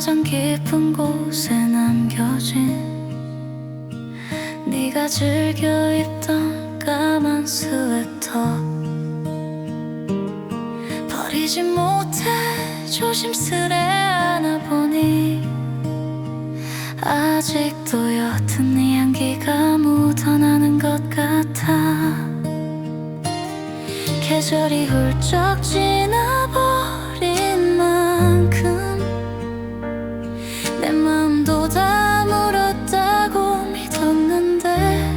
가장 깊은 곳에 남겨진 네가 즐겨 입던 까만 스웨터 버리지 못해 조심스레 안아보니 아직도 옅은 네 향기가 묻어나는 것 같아. 계절이 훌쩍 지나버린 만큼 내 마음도 다 물었다고 믿었는데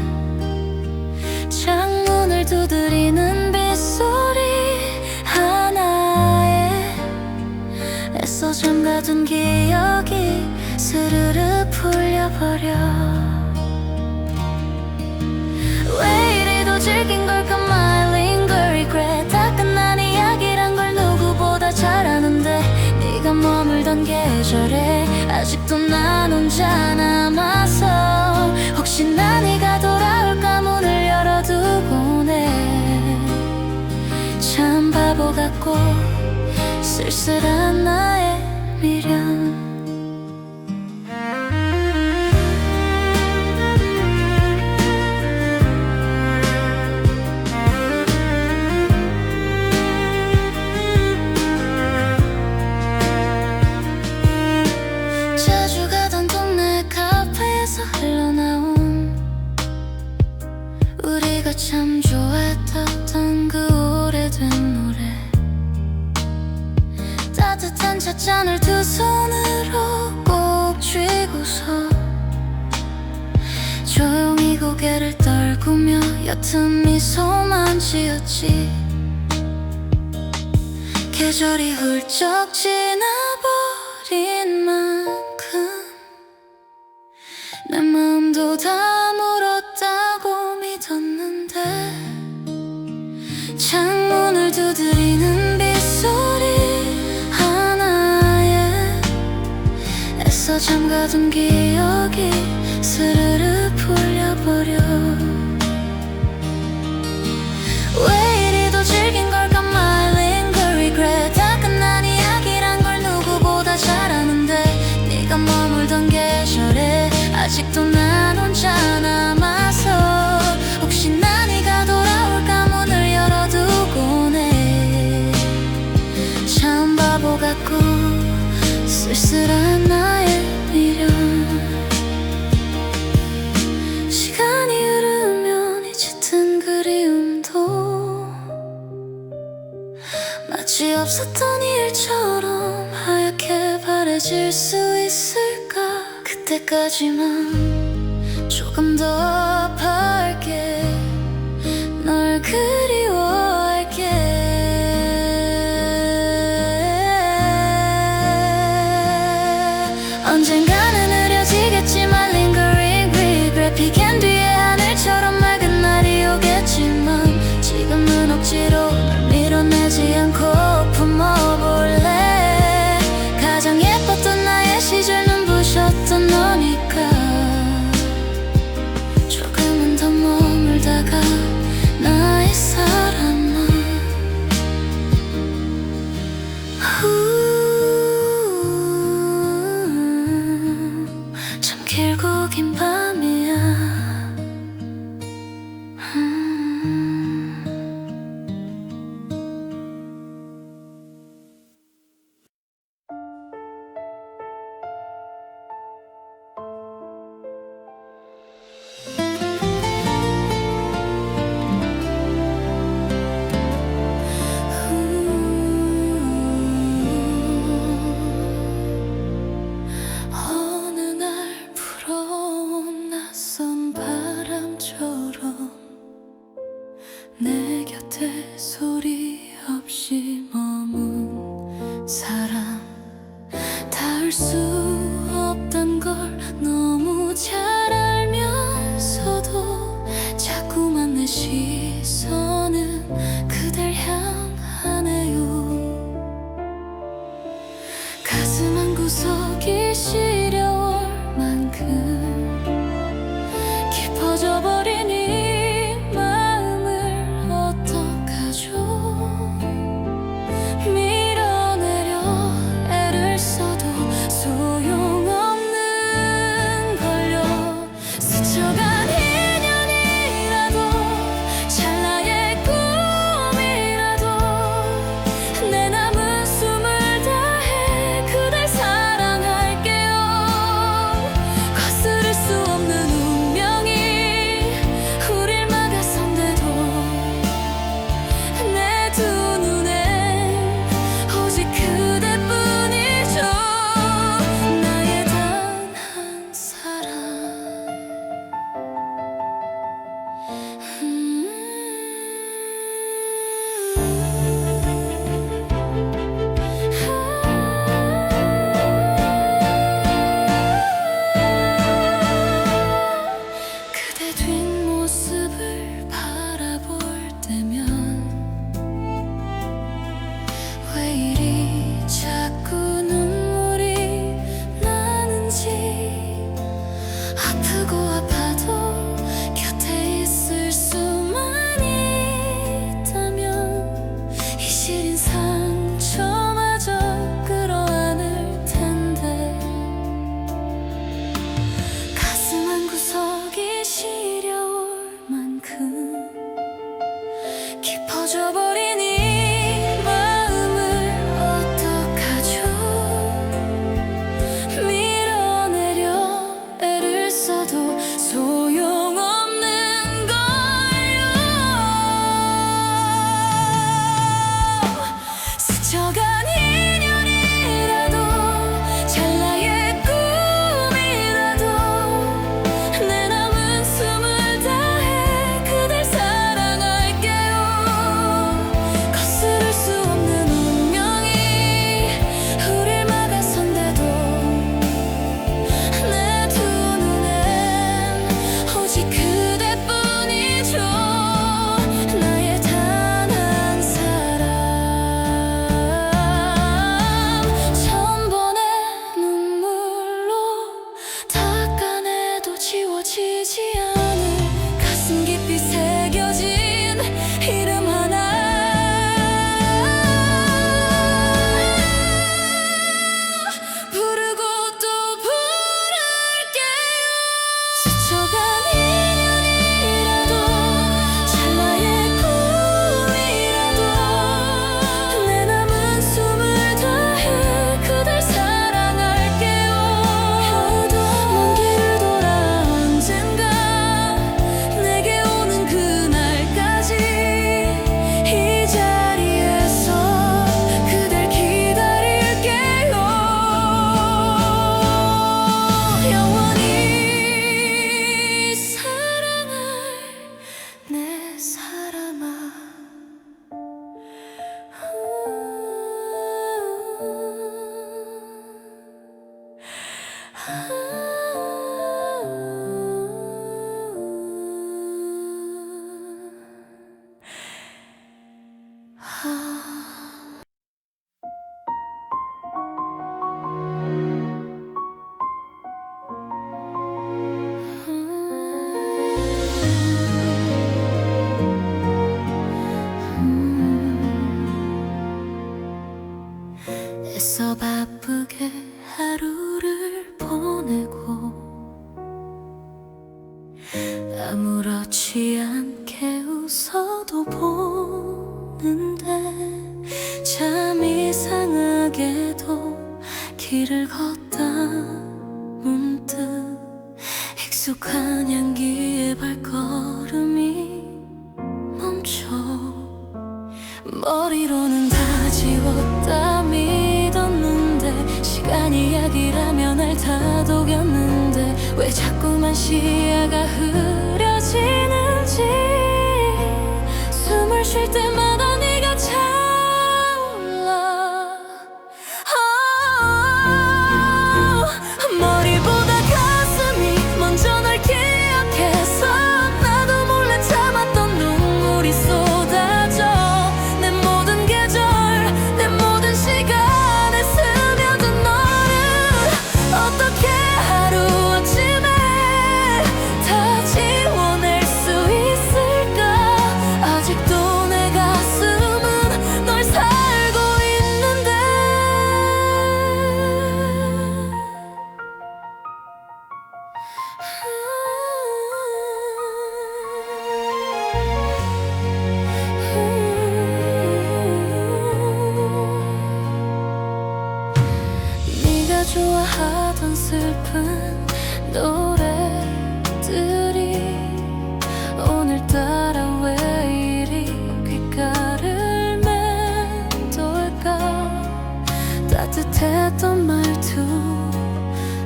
창문을 두드리는 빗소리 하나에 애써 잠가둔 기억이 스르르 풀려버려. 왜 이리도 질긴 걸까 my linger regret. 다 끝난 이야기란 걸 누구보다 잘 아는데 네가 머물던 계절에 아직도 난 혼자 남아서 혹시나 네가 돌아올까 문을 열어두고네. 참 바보 같고 쓸쓸한 나의 미련. 우리가 참 좋아했던 그 오래된 노래 따뜻한 찻잔을 두 손으로 꼭 쥐고서 조용히 고개를 떨구며 옅은 미소만 지었지. 계절이 훌쩍 지나버린 만큼 내 마음도 다 물었다고 믿었는데 창문을 두드리는 빗소리 하나에 애써 잠가둔 기억이 스르르 풀려버려. 왜 이리도 질긴 걸까 my linger regret. 다 끝난 이야기란 걸 누구보다 잘 아는데 네가 머물던 계절에 아직도 난 혼자 남아서 혹시나 네가 돌아올까 문을 열어두고네. 참 바보 같고 쓸쓸한 나의 미련. 시간이 흐르면 이 짙은 그리움도 마치 없었던 일처럼 하얗게 바래질 수 있을까. 그때까지만 조금 더 밝게 널 그리워할게. 언젠가는 흐려지겠지만 lingering regret. 비겐 뒤에 하늘처럼 맑은 날이 오겠지만 지금은 억지로 널 밀어내지 않고 품어볼래. 가장 예뻤던 나의 시절 눈부셨던 너니까 조금은 더 머물다가 나의 사람아. 참 길고 긴 밤이야. 어느 날 불어온 낯선 바람처럼 내 곁에 소리 없이 머문 사람. 닿을 수 없단 걸 너무 잘 알면서도 자꾸만 내 시선은 그댈 향하네요. 가슴 한구석이 시려울 만큼 깊어져 버린 이 마음을 어떡하죠. 밀어내려 애를 써도 소용 애써 바쁘게 하루를 보내고 아무렇지 않게 웃어도 보는데 참 이상하게도 길을 걷다 문득 익숙한 향기의 발걸음이 멈춰 머리로는 다 지웠다 믿었는데 시간이 약이라며 날 다독였는데 왜 자꾸만 시야가 흐려지는지 숨을 쉴 때마다 네가 차올라 머리보다 가슴이 먼저 널 기억해서 나도 몰래 참았던 눈물이 쏟아져 내 모든 계절 내 모든 시간에 스며든 너를 어떻게 하루아침에 다 지워낼 수 있을까 아직도 내 가슴은 널 살고 있는데 네가 좋아하던 슬픈 노래들이 오늘따라 왜 이리 귓가를 맴돌까 따뜻했던 말투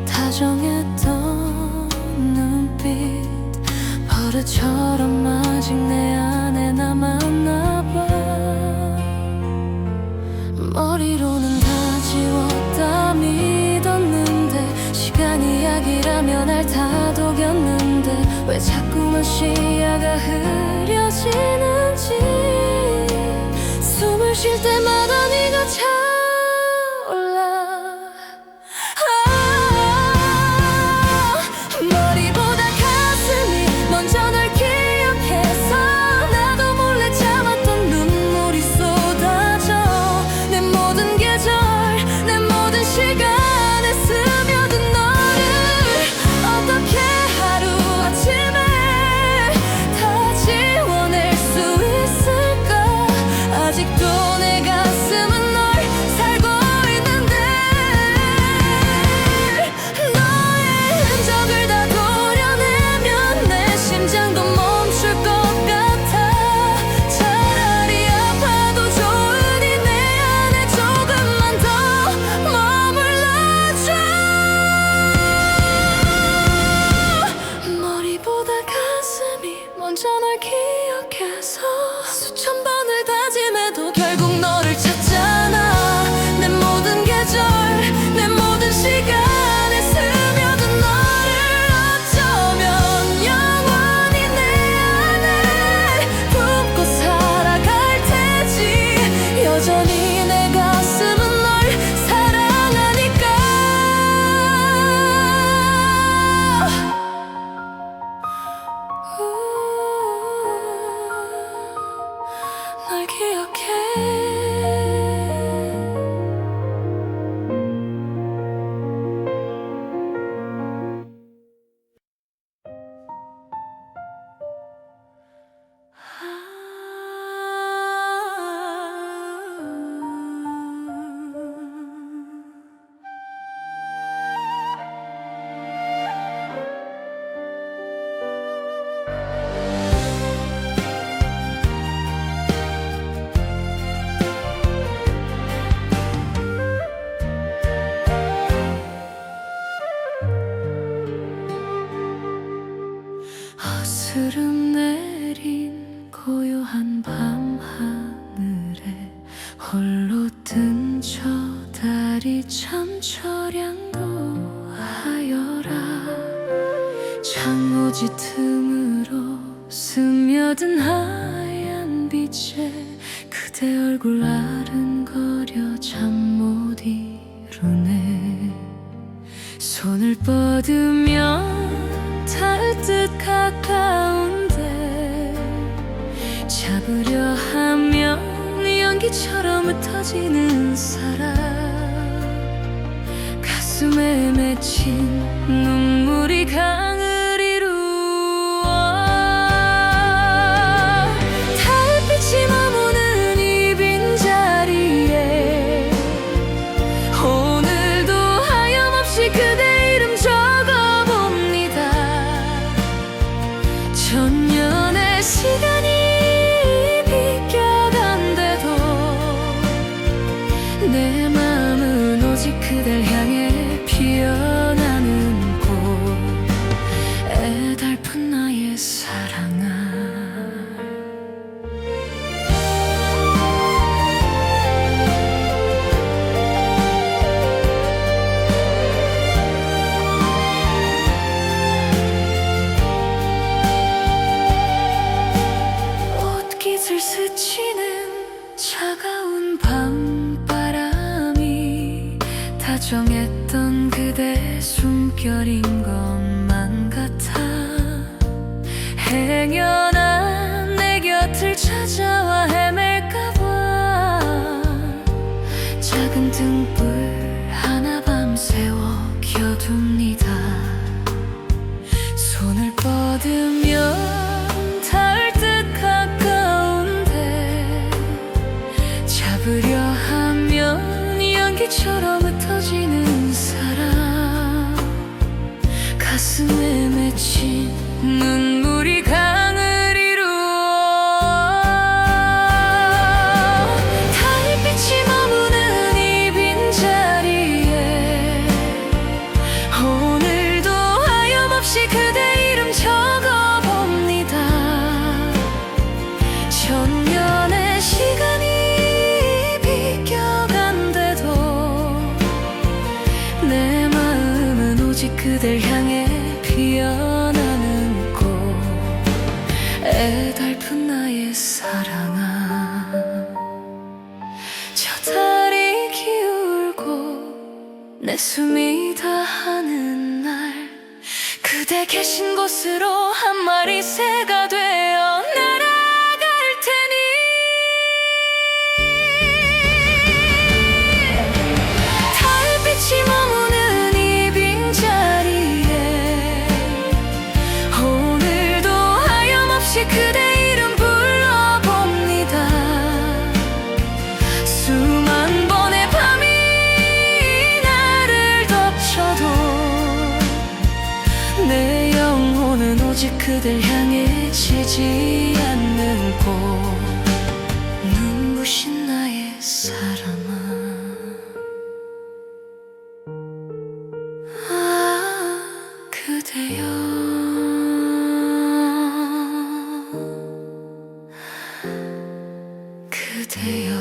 다정했던 눈빛 버릇처럼 아직 내 안에 남았나 봐 머리로는 다 지웠다 믿었는데 시간이 약이라며 날 다독였는데 왜 자꾸만 시야가 흐려지는지 숨을 쉴 때마다 네가 차올라 머리보다 가슴이 먼저 널 기억해서 나도 몰래 참았던 눈물이 쏟아져 내 모든 계절 내 모든 시간에 스며든 너를 어떻게 하루아침에 다 지워낼 수 있을까 아직도 내 가슴은 널 살고 있는데 너의 흔적을 다 도려내면 내 심장도 멈출 것 같아 차라리 아파도 좋으니 내 안에 조금만 더 머물러줘 머리보다 가슴이 먼저 널 기억해서 수천 번을 다짐해도 결국 너를 찾잖아 내 모든 계절 내 모든 시간에 스며든 너를 어쩌면 영원히 내 안에 품고 살아갈 테지 여전히 내 가슴은 널 사랑하니까 널 기억해 어스름 내린 고요한 밤 하늘에 홀로 뜬 저 달이 참 처량도 하여 거지 틈으로 스며든 하얀 빛에 그대 얼굴 아른거려 잠 못 이루네. 손을 뻗으면 닿을 듯 가까운데 잡으려 하면 연기처럼 흩어지는 사람. 가슴에 맺힌 눈물이 강을 이루어 달빛이 머무는 이 빈자리에 오늘도 하염없이 그대 이름 적어봅니다. 천년의 시간이 비껴간대도 내 마음은 오직 그댈 향해 피어나는 꽃. 애달픈 나의 사랑아. 옷깃을 스치는 차가운 밤바람이 다정했던 그대 숨결인 것만 같아. 행여나 내 곁을 찾아와 헤맬까봐 작은 등불 하나 밤새워 켜둡니다. 손을 뻗으면 닿을 듯 가까운데 잡으려 하면 연기처럼 흩어지는 사람. 가슴에 맺힌 눈물이 강을 이루어 달빛이 머무는 이 빈자리에 오늘도 하염없이 그대 이름 적어봅니다. 천년의 시간이 내 마음은 오직 그댈 향해 피어나는 꽃. 애달픈 나의 사랑아. 저 달이 기울고 내 숨이 다하는 날 그대 계신 곳으로 한 마리 새가 되어 날아갈 테니 달빛이 머무는 이 빈자리에 오늘도 하염없이 그대 이름 불러봅니다. 수만 번의 밤이 나를 덮쳐도 내 영혼은 오직 그댈 향해 지지 않는 꽃. 눈부신 나의 사랑아. 그대여 그대여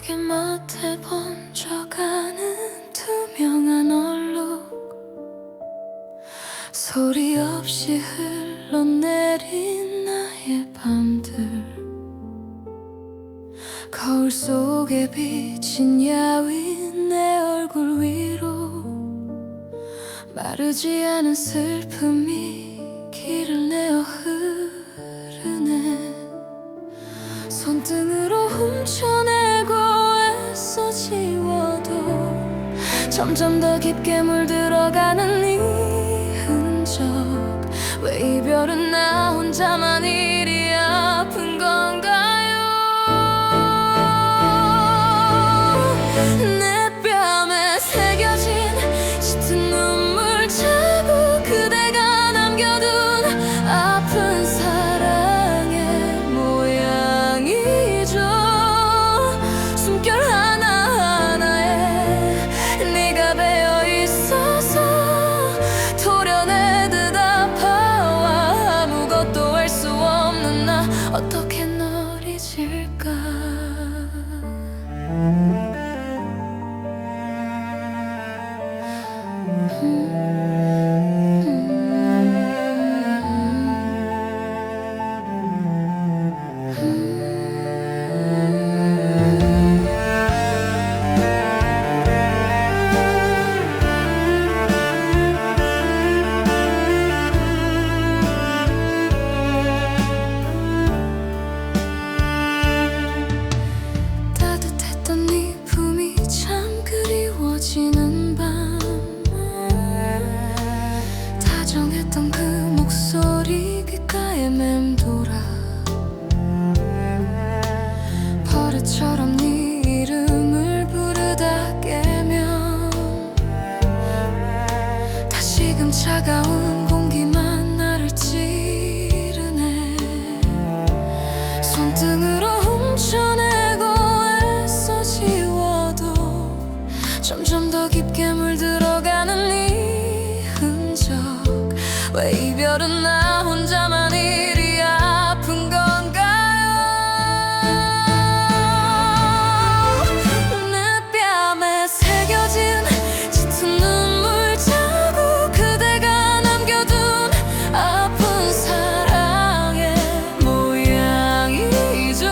베개맡에 번져가는 투명한 얼룩 소리 없이 흘러내린 나의 밤들 거울 속에 비친 야윈 내 얼굴 위로 마르지 않은 슬픔이 길을 내어 흐르네. 손등으로 훔쳐내고 애써 지워도 점점 더 깊게 물들어가는 이 흔적. 왜 이별은 나 혼자만 이리 아픈 건가요? 따뜻했던 네 품이 참 그리워지는 밤 다정했던 그 목소리 귓가에 맴돌아 버릇처럼 네 이름을 부르다 깨면 다시금 차가운 공기만 나를 찌르네 손등으로 훔쳐내고 애써 지워도 점점 더 깊게 물들어가는 네 흔적 왜 이별은 나 혼자만 이리 아픈 건가요 내 뺨에 새겨진 짙은 눈물 자국 그대가 남겨둔 아픈 사랑의 모양이죠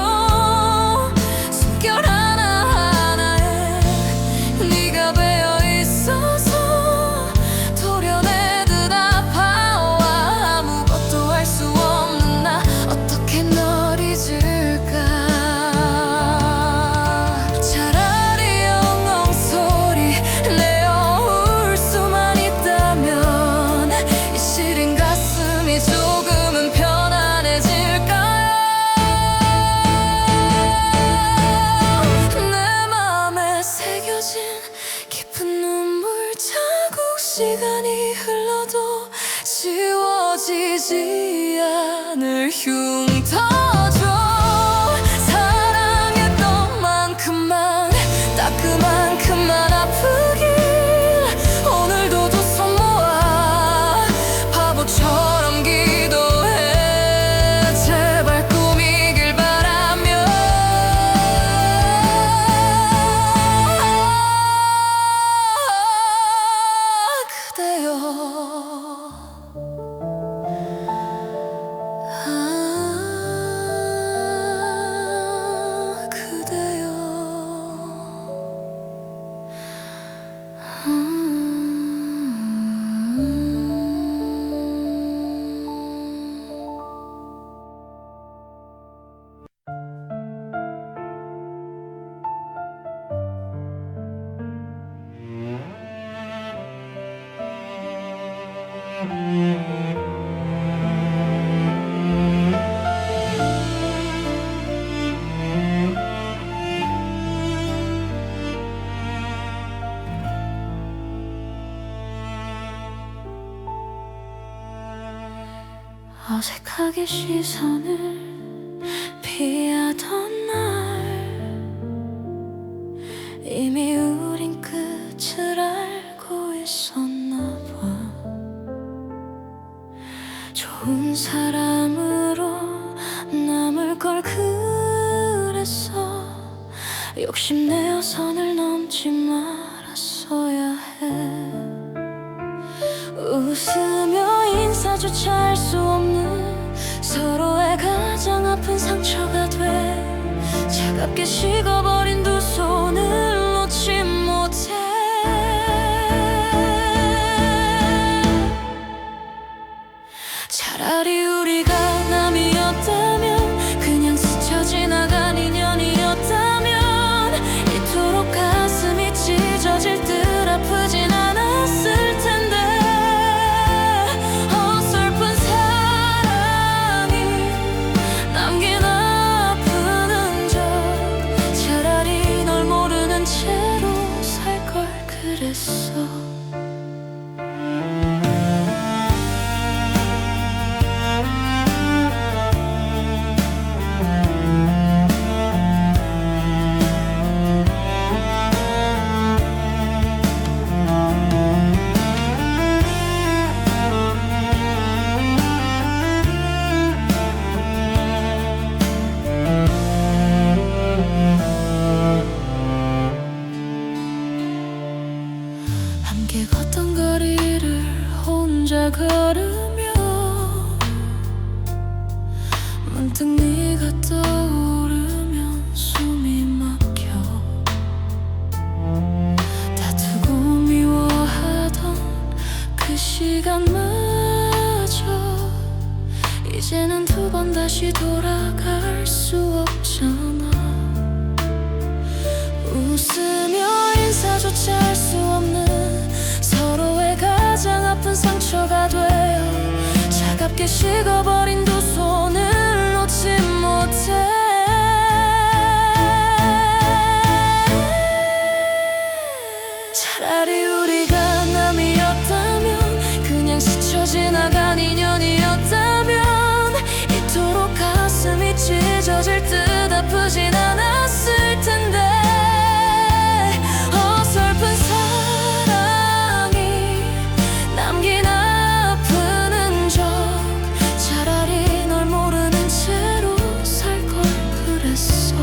숨결 하나하나에 네가 배어 있어서 도려내듯 아파와 아무것도 할 수 없는 나 어떻게 널 잊을까 차라리 엉엉 소리 내어 울 수만 있다면 이 시린 가슴이 조금은 편안해질까요 내 맘에 새겨진 깊은 눈물 자국 시간이 흘러도 지워지지 않을 흉터죠 사랑했던 만큼만 딱 그만큼만 아프길 오늘도 두 손 모아 바보처럼 기도해 제발 꿈이길 바라며 그대여 어색하게 시선을 피하던 날 이미 우린 끝을 알고 있었나 봐 좋은 사람으로 남을 걸 그랬어 욕심내어 선을 넘지 말았어야 해 웃으며 인사조차 할 수 없는 서로의 가장 아픈 상처가 돼 차갑게 식어버린 두 손을 놓지 못해 차라리 우리가 남이었다면 그냥 스쳐 지나간 인연이었다면 이토록 가슴이 찢어질 듯 아프진 않았을 텐데 어설픈 사랑이 남긴 아픈 흔적 차라리 이렇게 식어버린 두 손을 놓지 못해. 차라리 우리가 남이었다면, 그냥 스쳐 지나간 인연이었다면, 이토록 가슴이 찢어질 듯 아프진 않았을 텐데. 어설픈 사랑이 남긴 아픈 흔적, 차라리 널 모르는 채로 살 걸 그랬어.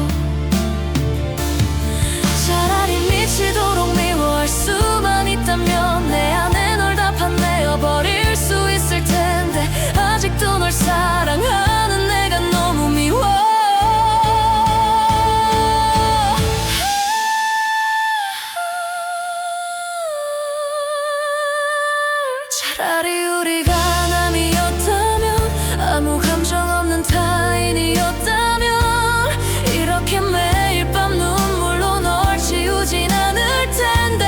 차라리 미치도록 미워할 수만 있다면 내 안에 널 다 판매어버릴 수 있을 텐데. 아직도 널 사랑하는 내가 너무 미워. 차라리 우리가 남이었다면, 아무 감정 없는 타인이었다면, 이렇게 매일 밤 눈물로 널 지우진 않을 텐데.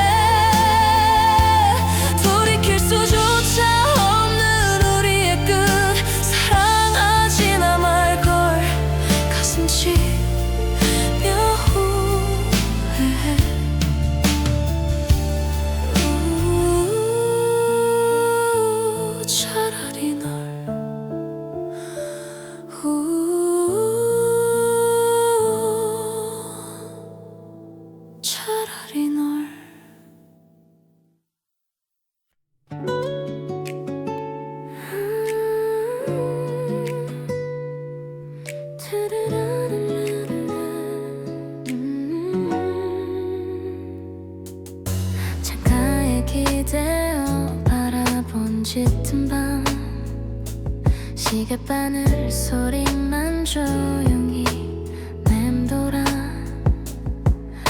돌이킬 수조차 없는 우리의 끝, 사랑하지나 말걸 가슴 치며 후회해. 차라리 널 차라리 널 창가에 기대어 바라본 짙은 밤, 시계바늘 소리만 조용히 맴돌아.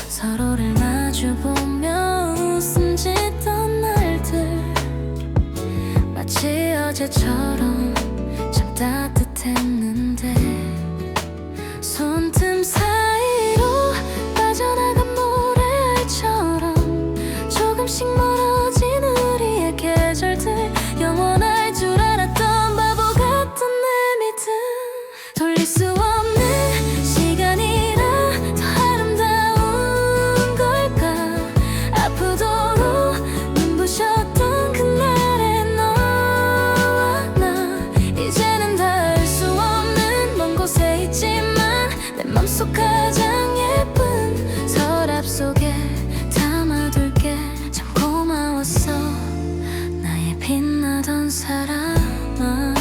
서로를 마주보며 웃음 짓던 날들, 마치 어제처럼 참 따뜻했는데. 손틈 사이로 빠져나간 모래알처럼 조금씩 멀어진 우리의 계절들, 영원할 줄 알았던 바보 같던 내 믿음. 돌릴 수 없는 시간이라 더 아름다운 걸까. 아프도록 눈부셨던 그날의 너와 나, 이제는 닿을 수 없는 먼 곳에 있지만 내 맘속 가장 예쁜 서랍 속에 담아둘게. 참 고마웠어 나의 빛나던 사람아.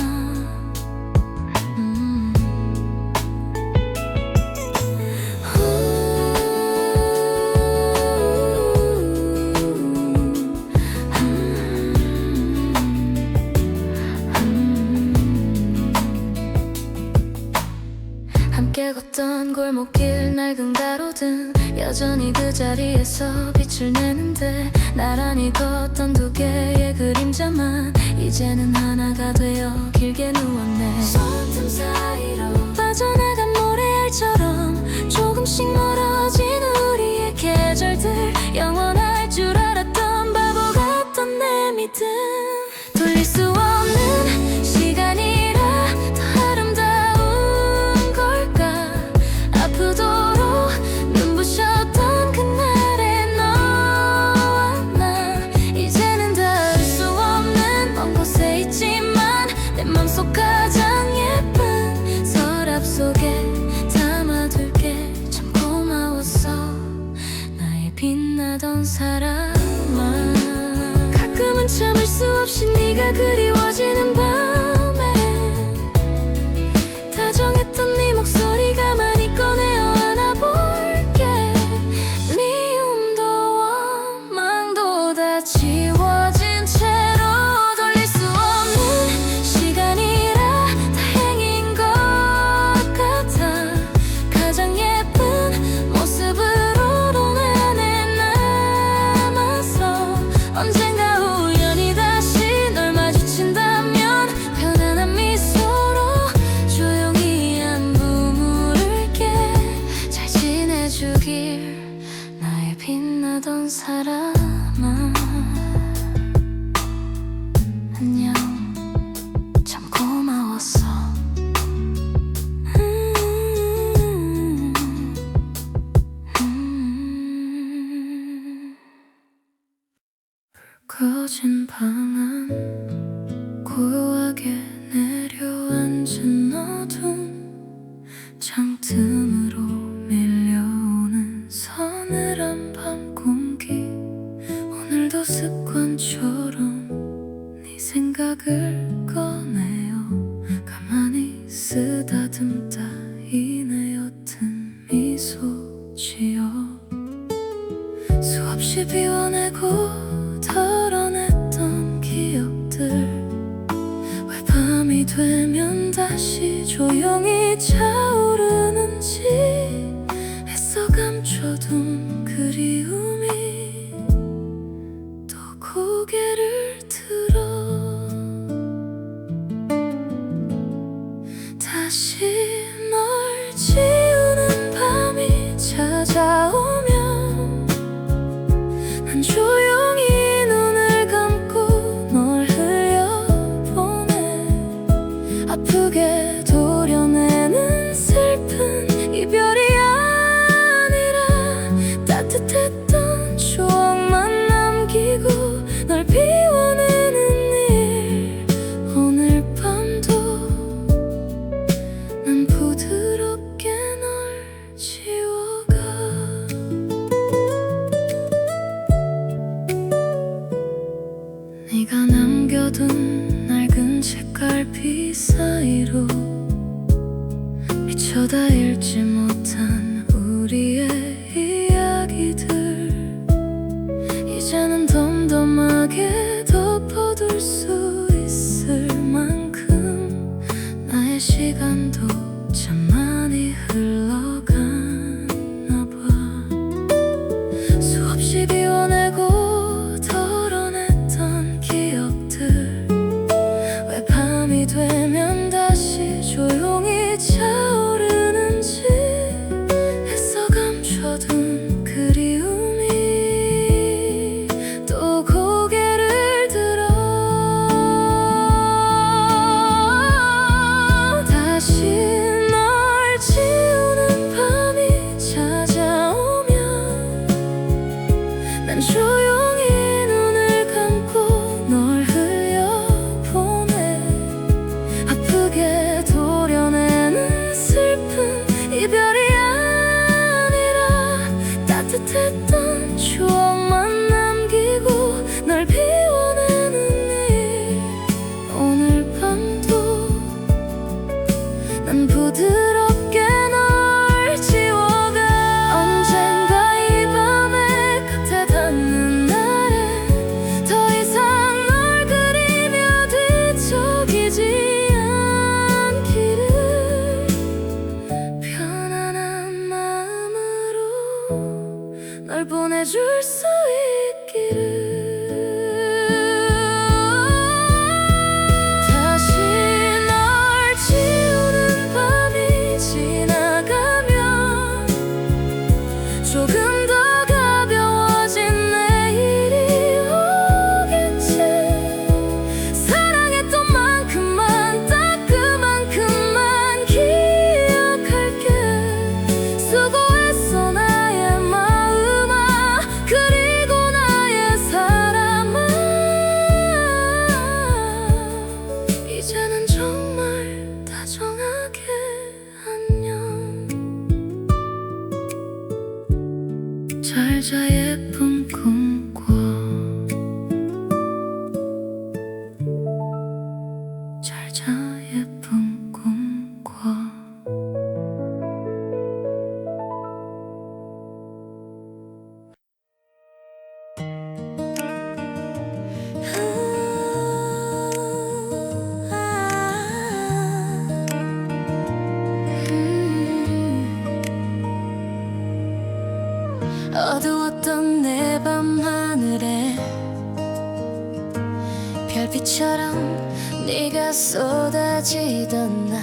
함께 걷던 골목길 낡은 가로등, 여전히 그 자리에서 빛을 내는데. 나란히 걷던 두 개의 그림자만 이제는 하나가 되어 길게 누웠네. 손틈 사이로 빠져나간 모래알처럼 조금씩 멀어진 우리의 계절들, 영원할 줄 알았던 바보 같던 내 믿음. 돌릴 수 없는 시간이라 더 아름다운 걸까. 아프도록 눈부셨던 그날의 너와 나, 이제는 닿을 수 없는 먼 곳에 있지만 내 맘속 가장 예쁜 서랍 속에 담아둘게. 참 고마웠어 나의 빛나던 사람아. 가끔은 참을 수 없이 네가 그리워지는 밤에, 다정했던 네 목소리가 많이 꺼내어 안아볼게. 미움도 원망도 다 지워진 채로 돌릴 수 없는 시간이라 다행인 것 같아. 가장 예쁜 모습으로 내 안에 남아서 언젠가 우연히 다시 널 마주친다면 편안한 미소로 조용히 안부 물을게. 잘 지내주길 나의 빛나던 사람아. 안녕 참 고마워. 거진 방 안 고요하게 내려앉은 어둠 창틈으로 밀려오는 서늘한 밤 공기 오늘도 습관처럼 네 생각을 꺼내요 가만히 쓰다듬다 이내 옅은 미소 지어 수없이 비워내고 덜어냈던 기억들 왜 밤이 되면 다시 조용히 차오르는지 애써 감춰둔 그리움이 또 고개를 들어 다시 널 지우는 밤이 찾아오면 난 조용히 눈을 감고 널 흘려보내 아프게 도려내는 슬픈 이별이 아니라 따뜻했던 추억만 남기고 널 비워내는 일 오늘 밤도 난 부드럽게 널 지워가 네가 남겨둔 낡은 책갈피 사이로 미쳐 다 읽지 못한 우리의 이야기들 이제는 덤덤하게 덮어둘 수 있을 만큼 나의 시간도 참 많이 흘러가나 봐 수없이 비워내고 덜어냈던 기억들 왜 밤이 되면 다시 조용히 차오르는지 애써 감춰둔 그리움이 또 고개를 들어 다시 널 지우는 밤이 찾아오면 난 조용히 눈을 감고 널 흘려보내 아프게 도려내는 슬픈 이별이 아니라 따뜻했던 추억만 남기고 널 비워내는 일 오늘 밤도 난 부드럽게 널 지워가 언젠가 이 밤의 끝에 닿는 날에 더 이상 널 그리며 뒤척이지 않기를 편안한 마음으로 널 보내줄 수 있기를 다시 널 지우는 밤이 지나가면 조금 더 가벼워진 내일이 오겠지 사랑했던 만큼만 딱 그만큼만 기억할게 수고했어 나의 마음아 그리고 나의 사람아 이제는 정말 다정하게 안녕 잘 자 예쁜 꿈 꿔 잘 자 예쁜 꿈 꿔 어두웠던 내 밤하늘에 별빛처럼 네가 쏟아지던 날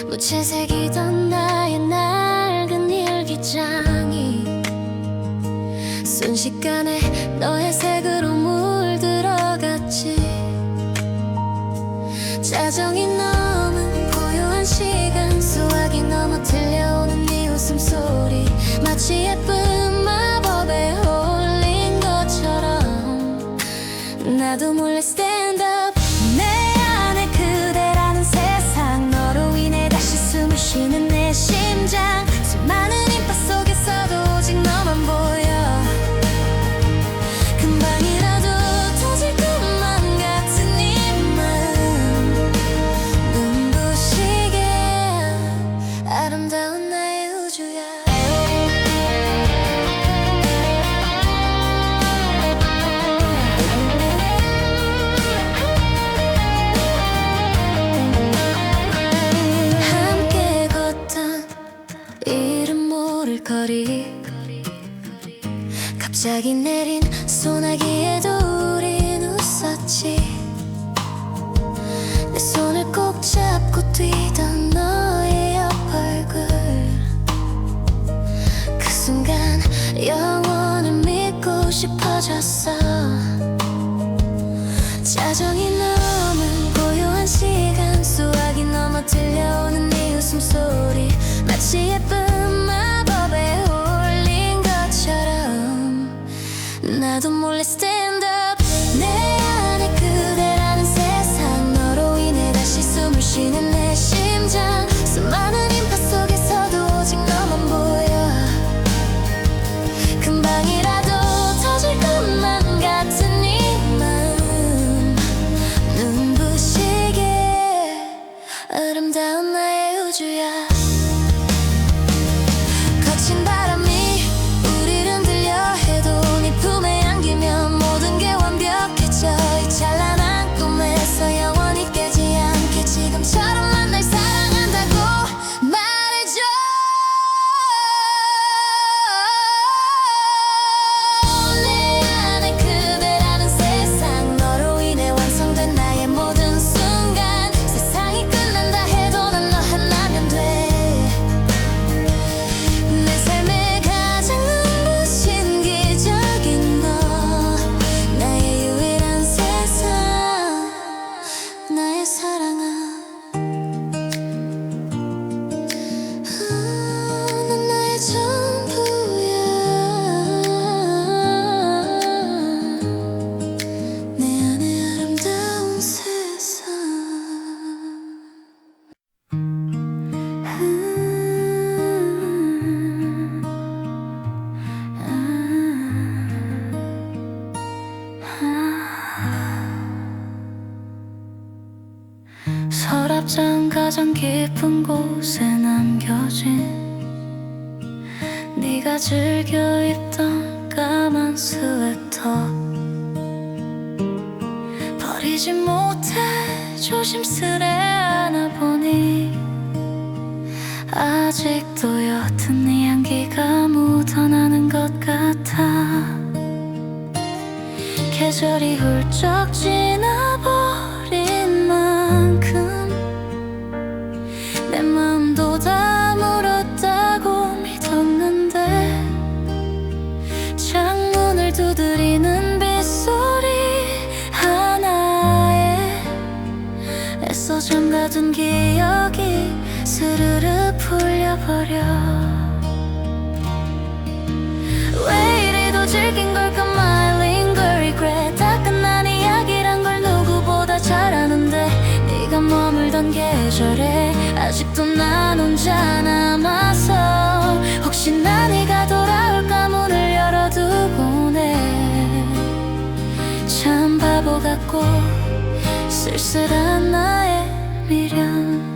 무채색이던 나의 낡은 일기장이 순식간에 너의 색으로 물들어갔지 자정이 넘은 고요한 시간 수화기 넘어 들려오는 네 웃음소리 마치 예쁜 마법에 홀린 것처럼 나도 몰래 stand up. 내 안에 그대라는 세상, 너로 인해 다시 숨을 쉬는 내 심장. 수많은 인파 속에서도 오직 너만 보여. 금방이라도 터질 것만 같은 이 마음, 눈부시게 아름다운 나의 우주야. 함께 걷던 이름 모를 거리, 갑자기 내린 소나기에도 우린 웃었지. 내 손을 꼭 잡고 뛰던 너의 옆얼굴, 그 순간 영원을 믿고 싶어졌어. 자정이 넘은 고요한 시간, 수화기 넘어 들려오는 네 웃음소리, 마치 예쁜 마법에 홀린 것처럼 나도 몰래 stand up. 내 안에 그대라는 세상, 너로 인해 다시 숨을 쉬는 내 심장. 수많은 인파 속에서도 오직 너만 보여. 금방이라도 터질 것만 같은 이 마음, 눈부시게 아름다운 나의 우주야. 거친 바람이 우리를 흔들려 해도 네 품에 안기면 모든 게 완벽해져. 이 찬란한 꿈에서 영원히 깨지 않게 지금처럼만 날 사랑한다고 말해줘. 내 안에 그대라는 세상, 너로 인해 완성된 나의 모든 순간. 세상이 끝난다 해도 난 너 하나면 돼. 내 삶의 가장 눈부신 기적인 너, 나의 유일한 세상, 나의 사랑아. 넌 나의 전부야. 내 안에 아름다운 세상. 서랍장 가장 깊은 곳에 남겨진 네가 즐겨 입던 까만 스웨터, 버리지 못해 조심스레 안아보니 아직도 옅은 네 향기가 묻어나는 것 같아. 계절이 훌쩍 지나버린 만큼 내 마음도 다 물었다고 믿었는데, 창문을 두드리는 빗소리 하나에 애써 잠가둔 기억이 스르르 풀려버려. 왜 이리도 질긴 걸까 my linger regret. 다 끝난 이야기란 걸 누구보다 잘 아는데, 네가 머물던 계절에 아직도 난 혼자 남아서 혹시나 네가 돌아올까 문을 열어두곤 해. 참 바보 같고 쓸쓸한 나의 미련.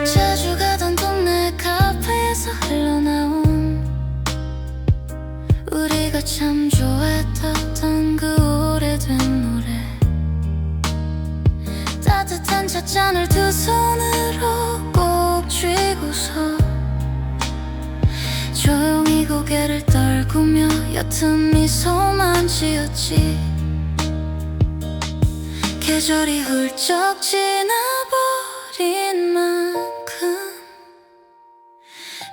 자주 가던 동네 카페에서 흘러나온 우리가 참 좋아했던 그 오래된 노래, 따뜻한 찻잔을 두 손으로 꼭 쥐고서 조용히 고개를 떨구며 옅은 미소만 지었지. 계절이 훌쩍 지나버린 만큼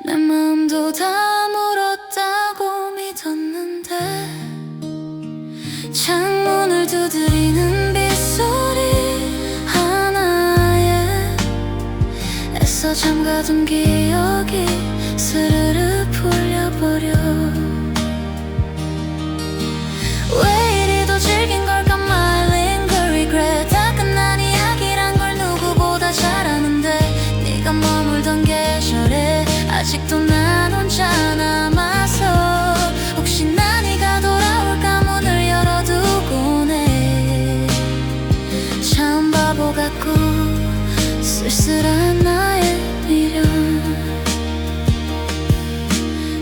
내 마음도 다 물었다고 믿었는데, 창문을 두드려 스며들이는 빗소리 하나에 애써 잠가둔 기억이 스르르 풀려버려. 왜 이리도 질긴 걸까 my linger regret. 다 끝난 이야기란 걸 누구보다 잘 아는데 네가 머물던 계절에 아직도 난 혼자 남아서 혹시나 네가 돌아올까 문을 열어두곤 해. 참 바보 같고 쓸쓸한 나의 미련.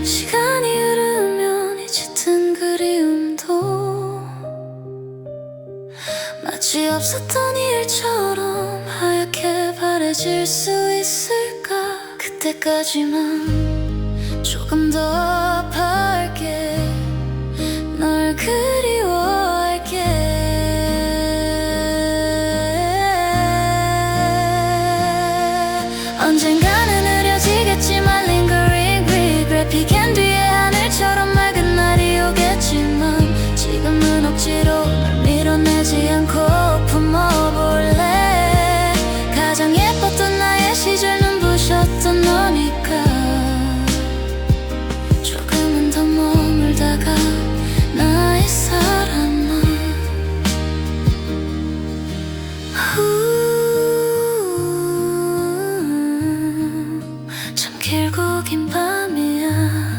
시간이 흐르면 이 짙은 그리움도 마치 없었던 일처럼 하얗게 바래질 수 있을까. 그때까지만 조금 더 밝게 널 그리워할게. 언젠가는 흐려지겠지만 lingering regret. 비캔 뒤에 하늘처럼 맑은 날이 오겠지만 지금은 억지로 널 밀어내지 않고 품어볼래. 가장 예뻤던 나의 시절 눈부셨던 너니까 조금은 더 머물다가 나의 사람아. 참 길고 긴 밤이야.